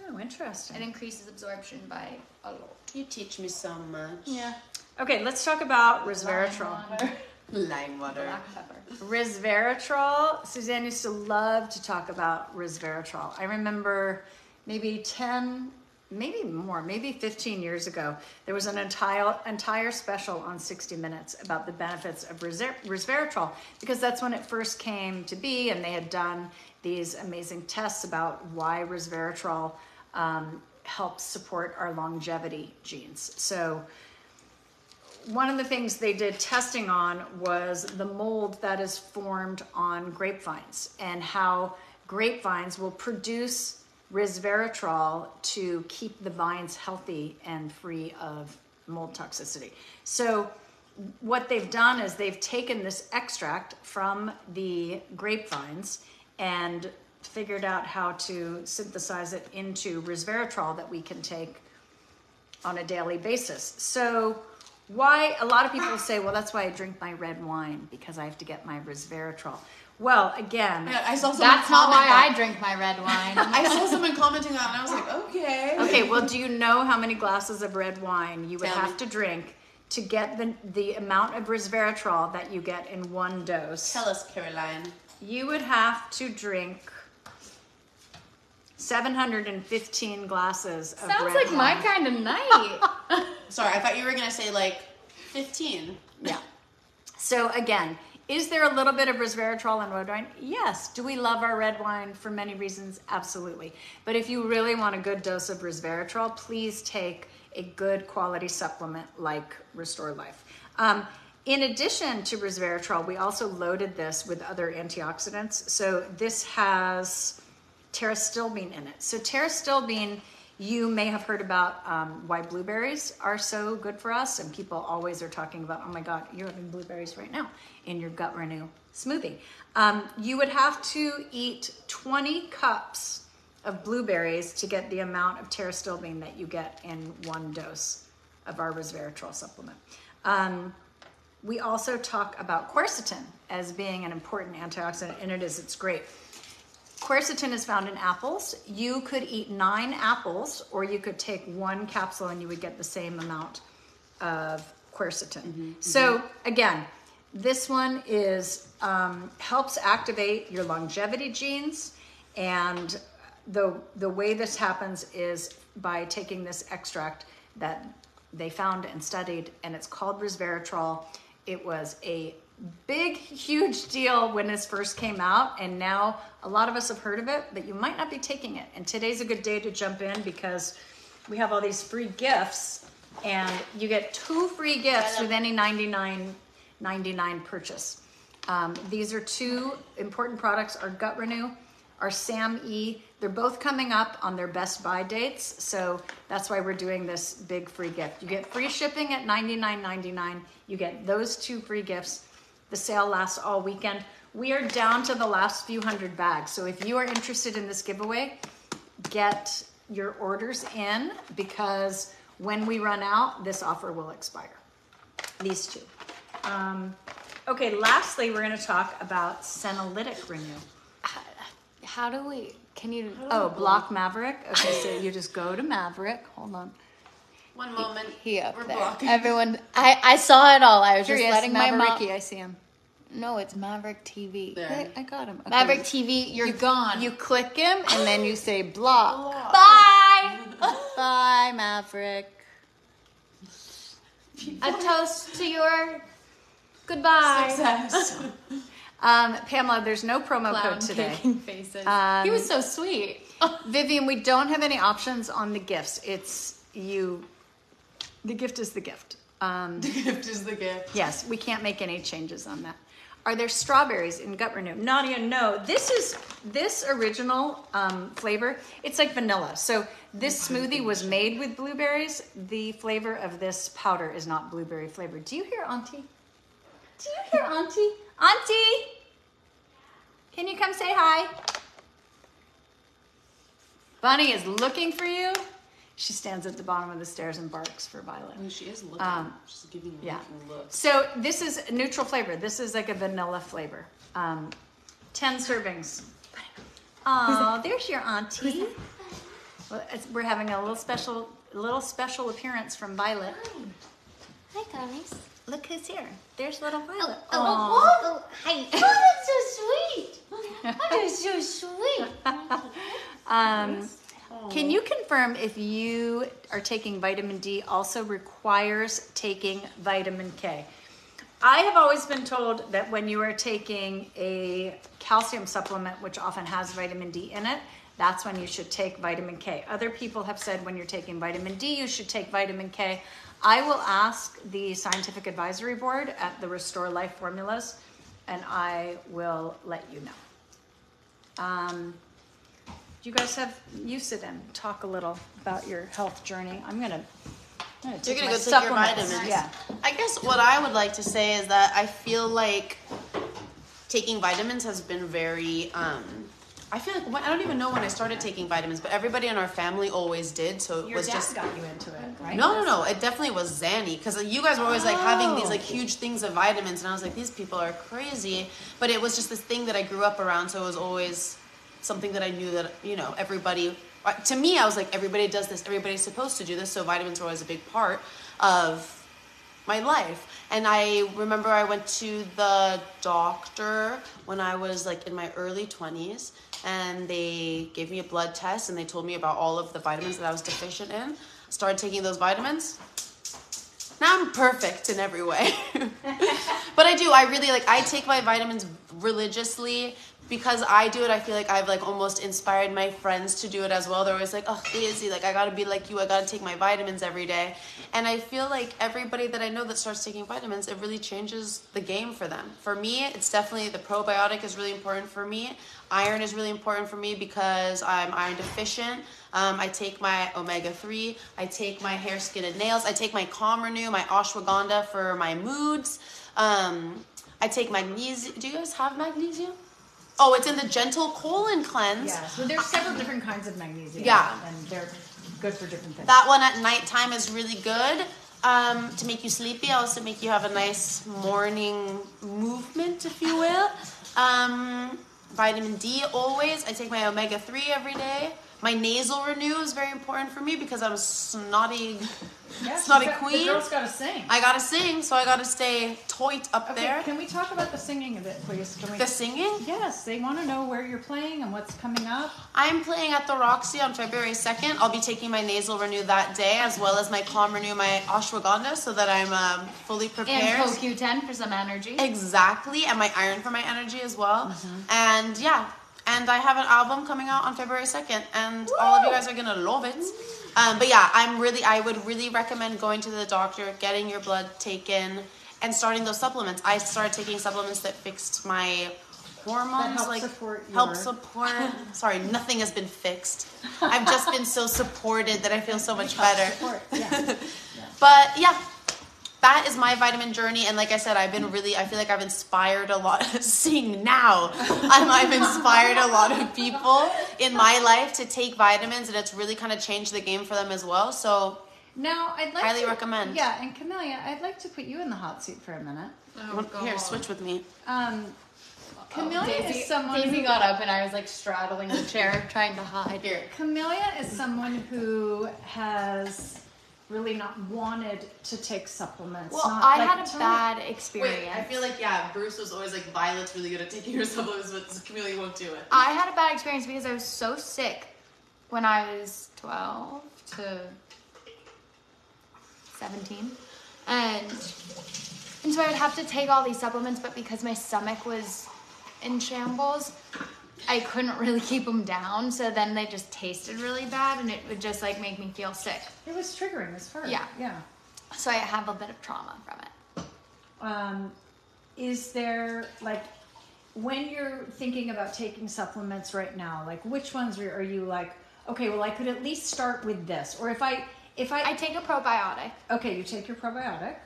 B: Oh, interesting.
C: It increases absorption by a lot.
A: You teach me so much.
C: Yeah.
B: Okay, let's talk about resveratrol.
A: Lime water.
C: Black pepper.
B: Resveratrol. Suzanne used to love to talk about resveratrol. I remember maybe 10, maybe more, maybe 15 years ago, there was an entire special on 60 Minutes about the benefits of resveratrol, because that's when it first came to be, and they had done these amazing tests about why resveratrol helps support our longevity genes. So one of the things they did testing on was the mold that is formed on grapevines, and how grapevines will produce resveratrol to keep the vines healthy and free of mold toxicity. So what they've done is they've taken this extract from the grapevines and figured out how to synthesize it into resveratrol that we can take on a daily basis. So why, a lot of people say, well, that's why I drink my red wine, because I have to get my resveratrol. Well, again,
A: Yeah, I saw someone
C: That's not
A: comment
C: why
A: that.
C: I drink my red wine.
A: I saw someone commenting on it, and I was like, okay.
B: okay, well, do you know how many glasses of red wine you would
A: Tell
B: have
A: me.
B: to drink to get the amount of resveratrol that you get in 1 dose?
A: Tell us, Caroline.
B: You would have to drink 715 glasses of
C: Sounds
B: red
C: like
B: wine.
C: my kind of night.
A: Sorry, I thought you were going to say like 15.
B: Yeah. So again, is there a little bit of resveratrol in red wine? Yes. Do we love our red wine for many reasons? Absolutely. But if you really want a good dose of resveratrol, please take a good quality supplement like Restore Life. In addition to resveratrol, we also loaded this with other antioxidants. So this has pterostilbene in it. So pterostilbene, you may have heard about why blueberries are so good for us, and people always are talking about, oh my God, you're having blueberries right now in your Gut Renew smoothie. You would have to eat 20 cups of blueberries to get the amount of pterostilbene that you get in 1 dose of our resveratrol supplement. We also talk about quercetin as being an important antioxidant, and it is, it's great. Quercetin is found in apples. You could eat 9 apples, or you could take 1 capsule and you would get the same amount of quercetin. So again, this one is helps activate your longevity genes, and the way this happens is by taking this extract that they found and studied, and it's called resveratrol. It was a big, huge deal when this first came out, and now a lot of us have heard of it, but you might not be taking it. And today's a good day to jump in because we have all these free gifts, and you get 2 free gifts with any $99.99 purchase. These are 2 important products, our Gut Renew, our SAM-E. They're both coming up on their best buy dates, so that's why we're doing this big free gift. You get free shipping at $99.99. You get those 2 free gifts. The sale lasts all weekend. We are down to the last few hundred bags, so if you are interested in this giveaway, get your orders in, because when we run out, this offer will expire. These 2. Okay, lastly, we're going to talk about Senolytic Renew.
C: How do we? Can you?
B: Block Maverick. Okay, so you just go to Maverick. Hold on.
A: One moment.
C: We're
A: there.
C: blocking. Everyone, I saw it all. I was just letting my mom.
B: Mavericky, I see him.
C: No, it's Maverick TV.
A: There.
B: I got him. Okay.
C: Maverick TV, you're gone.
B: You click him and then you say block.
C: Bye.
B: Bye, Maverick.
C: A toast to your goodbye.
A: Success.
B: Pamela, there's no promo code today.
D: Faces. He was so sweet.
B: Vivian, we don't have any options on the gifts. It's you. The gift is the gift.
A: The gift is the gift.
B: Yes, we can't make any changes on that. Are there strawberries in Gut Renew? Nadia, no. This original flavor, it's like vanilla. So this smoothie was made with blueberries. The flavor of this powder is not blueberry flavored. Do you hear Auntie? Do you hear Auntie? Auntie! Can you come say hi? Bunny is looking for you. She stands at the bottom of the stairs and barks for Violet.
A: Oh, she is looking. She's giving
B: Yeah.
A: looks.
B: So this is neutral flavor. This is like a vanilla flavor. 10 servings. Oh, there's your auntie. Well, we're having a little special appearance from Violet.
C: Hi, guys.
B: Look who's here. There's little Violet.
C: Oh, hi. Oh, that's so sweet. That is so sweet.
B: Can you confirm if you are taking vitamin D also requires taking vitamin K? I have always been told that when you are taking a calcium supplement, which often has vitamin D in it, that's when you should take vitamin K. Other people have said when you're taking vitamin D, you should take vitamin K. I will ask the scientific advisory board at the Restore Life Formulas, and I will let you know. You guys you sit and talk a little about your health journey. I'm gonna
A: You're
B: take
A: gonna
B: my
A: go take your
B: supplements.
A: vitamins.
B: Yeah.
A: I guess what I would like to say is that I feel like taking vitamins has been very. I feel like I don't even know when I started taking vitamins, but everybody in our family always did. So it was just
B: got you into it, right?
A: No. It definitely was Zanny, because you guys were always like having these like huge things of vitamins, and I was like, these people are crazy. But it was just this thing that I grew up around, so it was always something that I knew that, you know, everybody, to me, I was like, everybody does this, everybody's supposed to do this, so vitamins were always a big part of my life. And I remember I went to the doctor when I was like in my early 20s, and they gave me a blood test, and they told me about all of the vitamins that I was deficient in. Started taking those vitamins. Now I'm perfect in every way. But I really I take my vitamins religiously. Because I do it, I feel like I've like almost inspired my friends to do it as well. They're always like, oh, Izzy, like I gotta be like you. I gotta take my vitamins every day. And I feel like everybody that I know that starts taking vitamins, it really changes the game for them. For me, it's definitely the probiotic is really important for me. Iron is really important for me because I'm iron deficient. I take my omega-3. I take my hair, skin, and nails. I take my Calm Renew, my ashwagandha for my moods. I take magnesium. Do you guys have magnesium? Oh, it's in the Gentle Colon Cleanse.
B: Yeah, so there's several different kinds of magnesium.
A: Yeah.
B: And they're good for different things.
A: That one at nighttime is really good to make you sleepy. Also make you have a nice morning movement, if you will. Vitamin D always. I take my omega-3 every day. My nasal renew is very important for me because I'm a snotty
B: The
A: queen.
B: girl's got to sing.
A: I gotta sing, so I gotta stay tight up there.
B: Can we talk about the singing a bit, please?
A: The singing?
B: Yes, they want to know where you're playing and what's coming up.
A: I'm playing at the Roxy on February 2nd. I'll be taking my nasal renew that day, as well as my calm renew, my ashwagandha, so that I'm fully prepared.
C: And CoQ10 for some energy.
A: Exactly, and my iron for my energy as well. And yeah, and I have an album coming out on February 2nd, and all of you guys are gonna love it. But yeah, I would really recommend going to the doctor, getting your blood taken, and starting those supplements. I started taking supplements that fixed my hormones, help support. Sorry, nothing has been fixed. I've just been so supported that I feel so much better. But yeah, that is my vitamin journey, and like I said, I feel like I've inspired a lot. Seeing now, I've inspired a lot of people in my life to take vitamins, and it's really kind of changed the game for them as well. So
B: now I'd like
A: highly recommend.
B: Yeah, and Camellia, I'd like to put you in the hot seat for a minute.
A: Here, switch with me.
B: Camellia is someone
C: Daisy
B: who
C: got up and I was like straddling the chair trying to hide.
A: Here.
B: Camellia is someone who has really not wanted to take supplements.
C: Well, I had a bad experience.
A: Wait, I feel like, Bruce was always like, Violet's really good at taking her supplements, but Camellia won't do it.
C: I had a bad experience because I was so sick when I was 12 to 17. And so I would have to take all these supplements, but because my stomach was in shambles, I couldn't really keep them down. So then they just tasted really bad, and it would just like make me feel sick.
B: It was triggering as far.
C: Yeah.
B: Yeah.
C: So I have a bit of trauma from it.
B: Is there like, when you're thinking about taking supplements right now, like which ones are you like, okay, well I could at least start with this, or if I
C: take a probiotic.
B: Okay, you take your probiotic.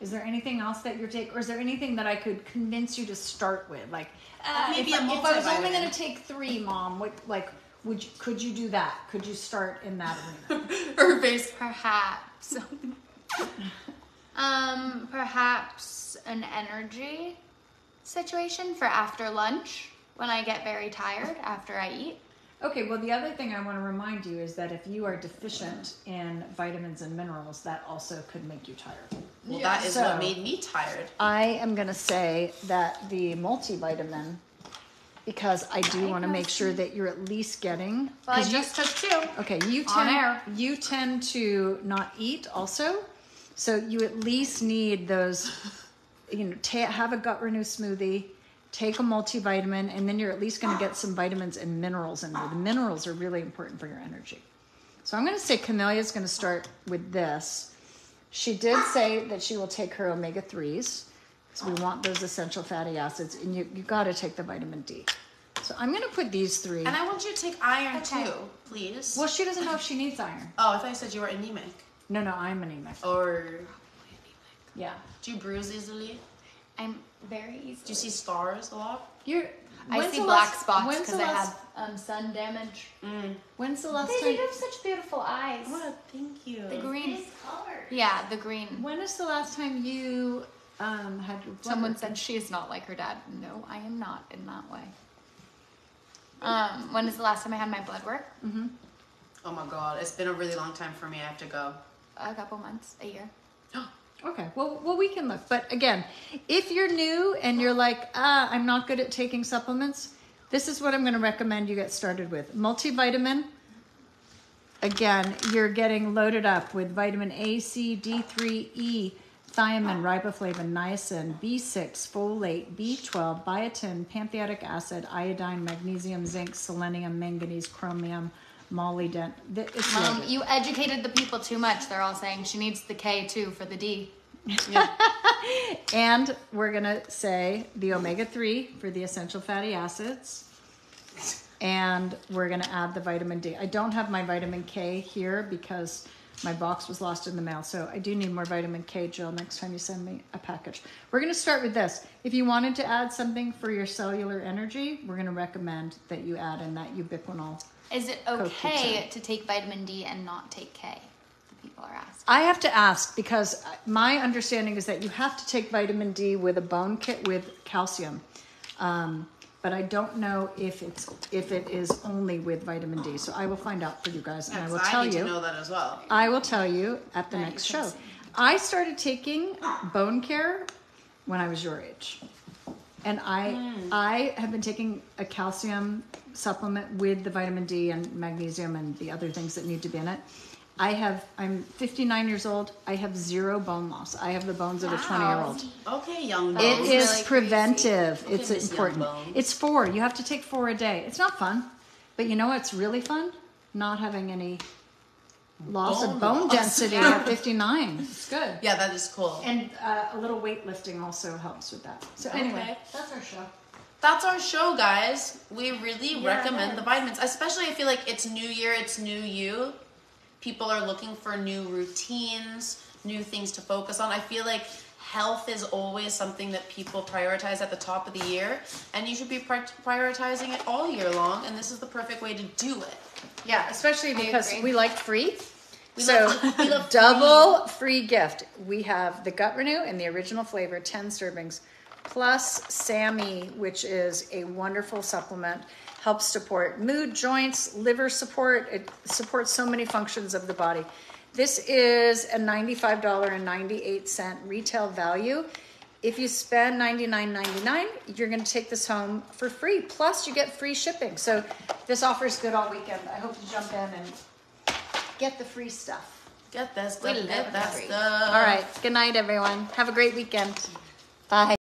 B: Is there anything else that you're taking, or is there anything that I could convince you to start with? Like,
A: maybe
B: if I was only
A: multivitamin.
B: going to take 3, Mom, could you do that? Could you start in that arena?
A: Her face.
C: Perhaps. Perhaps an energy situation for after lunch when I get very tired after I eat.
B: Okay, well, the other thing I want to remind you is that if you are deficient in vitamins and minerals, that also could make you tired.
A: Well, that is what made me tired.
B: I am going to say that the multivitamin, because I do want to make sure that you're at least getting...
C: Well, I just took 2.
B: Okay,
C: air.
B: you tend to not eat also, so you at least need those, have a gut renew smoothie, take a multivitamin, and then you're at least going to get some vitamins and minerals in there. The minerals are really important for your energy. So I'm going to say Camellia is going to start with this. She did say that she will take her omega-3s, because we want those essential fatty acids, and you got to take the vitamin D. So I'm going to put these 3.
A: And I want you to take iron too, please.
B: Well, she doesn't know if she needs iron.
A: Oh, I thought you said you were anemic.
B: No, I'm anemic.
A: Or
B: Yeah.
A: do you bruise easily?
C: I'm very easy.
A: Do you see scars a lot?
C: I see black spots because I have sun damage.
B: When's the last
C: Daisy,
B: time?
C: you have such beautiful eyes.
A: Oh, thank you.
C: The green.
D: His color.
C: Yeah, the green.
B: When is the last time you had your blood
C: Someone
B: work?
C: said she is not like her dad. No, I am not in that way. When is the last time I had my blood work?
A: Oh my God, it's been a really long time for me. I have to go.
C: A couple months, a year.
B: Okay, well, we can look. But again, if you're new and you're like, I'm not good at taking supplements, this is what I'm going to recommend you get started with. Multivitamin. Again, you're getting loaded up with vitamin A, C, D3, E, thiamine, riboflavin, niacin, B6, folate, B12, biotin, pancreatic acid, iodine, magnesium, zinc, selenium, manganese, chromium, molybdenum. It's
C: Mom,
B: loaded.
C: you educated the people too much. They're all saying she needs the K too for the D.
B: And we're going to say the omega-3 for the essential fatty acids. And we're going to add the vitamin D. I don't have my vitamin K here because my box was lost in the mail. So I do need more vitamin K, Jill, next time you send me a package. We're going to start with this. If you wanted to add something for your cellular energy, we're going to recommend that you add in that ubiquinol.
C: Is it okay to take vitamin D and not take K? The people are asking.
B: I have to ask because my understanding is that you have to take vitamin D with a bone kit with calcium. but I don't know if it is only with vitamin D. So I will find out for you guys, and I will tell
A: I need
B: you.
A: to know that as well.
B: I will tell you at the
C: Right,
B: next
C: you can
B: show.
C: see.
B: I started taking bone care when I was your age. And I have been taking a calcium supplement with the vitamin D and magnesium and the other things that need to be in it. I'm 59 years old. I have 0 bone loss. I have the bones of a 20-year-old.
A: Okay, young
B: It
A: bones.
B: is
C: really
B: preventive.
A: crazy.
B: It's
A: Okay, Miss Young
B: important.
A: Bones.
B: It's 4. You have to take 4 a day. It's not fun. But you know what's really fun? Not having any loss of bone
A: loss.
B: density at 59. It's good.
A: Yeah, that is cool.
B: And a little weightlifting also helps with that. So anyway,
A: Okay.
B: that's our show.
A: That's our show, guys. We really recommend
C: it
A: the
C: is.
A: vitamins. Especially, I feel like it's new year, it's new you. People are looking for new routines, new things to focus on. I feel like health is always something that people prioritize at the top of the year, and you should be prioritizing it all year long, and this is the perfect way to do it.
B: Yeah, especially because
C: agree.
B: we like free.
A: We
B: So
A: love
B: double free gift. We have the gut renew in the original flavor, 10 servings, plus Sammy, which is a wonderful supplement. Helps support mood, joints, liver support. It supports so many functions of the body. This is a $95.98 retail value. If you spend $99.99, you're going to take this home for free. Plus, you get free shipping. So this offer is good all weekend. I hope you jump in and get the free stuff.
A: Get that stuff.
C: We
A: Get
C: love
A: that
C: free.
A: stuff.
B: All right. Good night, everyone. Have a great weekend. Bye.